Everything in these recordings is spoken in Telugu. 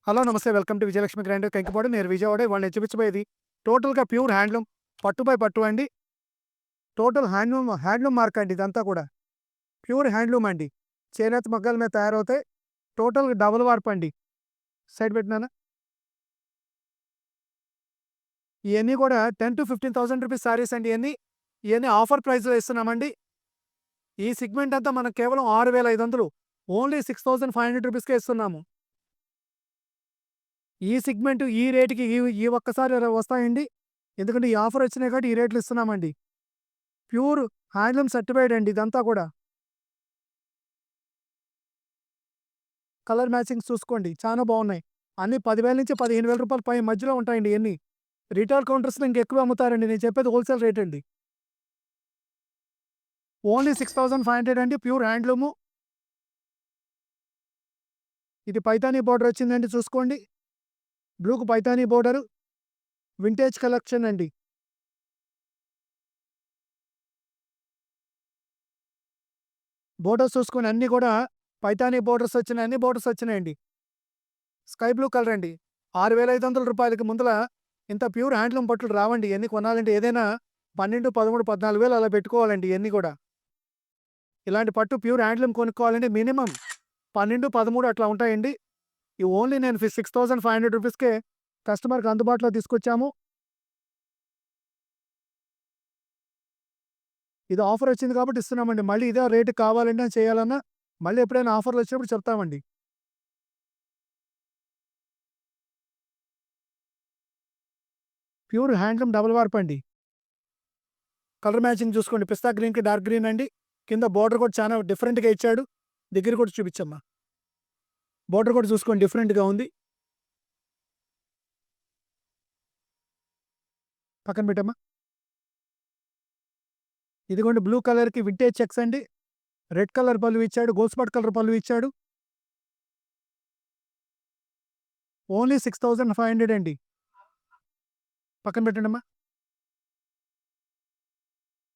హలో నమస్తే welcome to Vijayalakshmi grinder Kankipadu. నేను విజయవాడ. ఇవాళ నేను చూపించబోయేది టోటల్గా ప్యూర్ హ్యాండ్లూమ్ పట్టు బై పట్టు అండి. టోటల్ హ్యాండ్లూమ్ మార్క్ అండి. ఇదంతా కూడా ప్యూర్ హ్యాండ్లూమ్ అండి. చేనేత మగ్గాల మీద తయారవుతాయి. టోటల్ డబుల్ వార్ప్ అండి. సైడ్ పెట్టినానా ఇవన్నీ కూడా 10,000 to 15,000 రూపీస్ శారీస్ అండి. ఇవన్నీ ఆఫర్ ప్రైస్లో ఇస్తున్నామండి. ఈ సెగ్మెంట్ అంతా మనం కేవలం 6,500 ఓన్లీ 6,500 రూపీస్కే ఇస్తున్నాము. ఈ సెగ్మెంట్ ఈ రేటుకి ఈ ఒక్కసారి వస్తాయండి. ఎందుకంటే ఈ ఆఫర్ వచ్చినాయి కాబట్టి ఈ రేట్లు ఇస్తున్నామండి. ప్యూర్ హ్యాండ్లూమ్ సర్టిఫైడ్ అండి. ఇదంతా కూడా కలర్ మ్యాచింగ్స్ చూసుకోండి, చాలా బాగున్నాయి. అన్ని 10,000 నుంచి 15,000 రూపాయల పై మధ్యలో ఉంటాయండి. ఇవన్నీ రిటైల్ కౌంటర్స్లో ఇంకెక్కువ అమ్ముతారండి. నేను చెప్పేది హోల్సేల్ రేట్ అండి. ఓన్లీ 6,500 అండి. Pure handloom. ఇది పైతానీ బోర్డర్ వచ్చిందండి. చూసుకోండి, బ్లూకు పైతానీ బోర్డరు, వింటేజ్ కలెక్షన్ అండి. బోర్డర్స్ చూసుకొని అన్నీ కూడా పైతానీ బోర్డర్స్ వచ్చినాయి. అన్ని బోర్డర్స్ వచ్చినాయండి. స్కై బ్లూ కలర్ అండి. 6,500 రూపాయలకి ముందల ఇంత ప్యూర్ హ్యాండ్లూమ్ బట్టలు రావండి. ఇవన్నీ కొనాలంటే ఏదైనా 12, 13, 14,000 అలా పెట్టుకోవాలండి. ఇవన్నీ కూడా ఇలాంటి పట్టు ప్యూర్ హ్యాండ్లూమ్ కొనుక్కోవాలంటే మినిమం 12, 13 అట్లా ఉంటాయండి. ఈ ఓన్లీ నేను 6,500 రూపీస్కే కస్టమర్కి అందుబాటులో తీసుకొచ్చాము. ఇది ఆఫర్ వచ్చింది కాబట్టి ఇస్తున్నామండి. మళ్ళీ ఇదే రేటు కావాలంటే చేయాలన్నా మళ్ళీ ఎప్పుడైనా ఆఫర్లు వచ్చినప్పుడు చెప్తామండి. ప్యూర్ హ్యాండ్లూమ్ డబుల్ వార్ప్ అండి. కలర్ మ్యాచింగ్ చూసుకోండి, పిస్తా గ్రీన్కి డార్క్ గ్రీన్ అండి. కింద బోర్డర్ కూడా చాలా డిఫరెంట్గా ఇచ్చాడు. దగ్గర కూడా చూపించమ్మా. బోర్డర్ కూడా చూసుకోండి, డిఫరెంట్గా ఉంది. పక్కన పెట్టమ్మా. ఇదిగోండి బ్లూ కలర్కి వింటేజ్ చెక్స్ అండి. రెడ్ కలర్ పళ్ళు ఇచ్చాడు, గోల్స్పాట్ కలర్ పళ్ళు ఇచ్చాడు. ఓన్లీ 6,500 అండి. పక్కన పెట్టండి అమ్మా.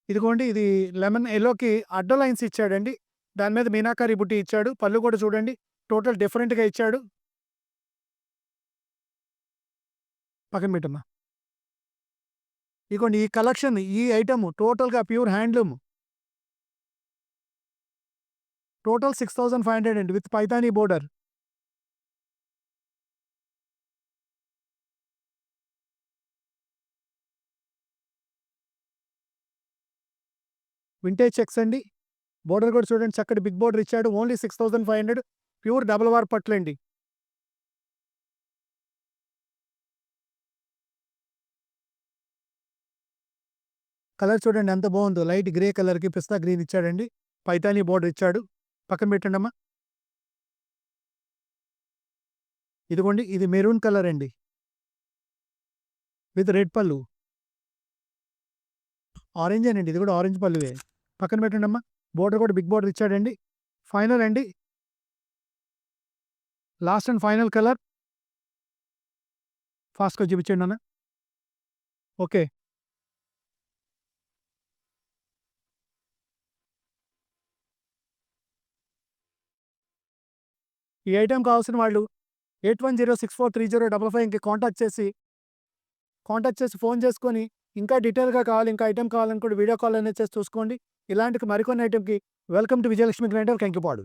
ఇదిగోండి, ఇది లెమన్ ఎల్లోకి అడ్డ లైన్స్ ఇచ్చాడండి. దాని మీద మీనాకారి బుట్టి ఇచ్చాడు. పళ్ళు కూడా చూడండి, టోటల్ డిఫరెంట్గా ఇచ్చాడు. పక్కన పెట్టమ్మా. ఇదిగోండి ఈ కలెక్షన్, ఈ ఐటమ్ టోటల్గా ప్యూర్ హ్యాండ్లూమ్. టోటల్ 6,500 అండి with Paithani border. Vintage checks అండి. బోర్డర్ కూడా చూడండి, చక్కటి బిగ్ బోర్డర్ ఇచ్చాడు. ఓన్లీ 6,500 ప్యూర్ డబుల్ వార్ పట్లండి. కలర్ చూడండి ఎంత బాగుందో. లైట్ గ్రే కలర్కి పిస్తా గ్రీన్ ఇచ్చాడండి. పైతానీ బోర్డర్ ఇచ్చాడు. పక్కన పెట్టండి అమ్మా. ఇదిగోండి, ఇది మెరూన్ కలర్ అండి విత్ రెడ్ పళ్ళు. ఆరెంజ్ అండి, ఇది కూడా ఆరెంజ్ పళ్ళువే. పక్కన పెట్టండి అమ్మా. బోర్డర్ కూడా బిగ్ బోర్డర్ ఇచ్చాడండి. ఫైనల్ అండి, లాస్ట్ అండ్ ఫైనల్ కలర్. ఫాస్ట్గా చూపించండి అన్న. ఓకే, ఈ ఐటెం కావాల్సిన వాళ్ళు 8106430555కి కాంటాక్ట్ చేసి ఫోన్ చేసుకొని ఇంకా డీటెయిల్గా కావాలి, ఇంకా ఐటెం కావాలనుకుంటే వీడియో కాల్ అనేది చేసి చూసుకోండి. ఇలాంటి మరికొన్ని ఐటెంకి welcome to Vijayalakshmi grinder Kankipadu.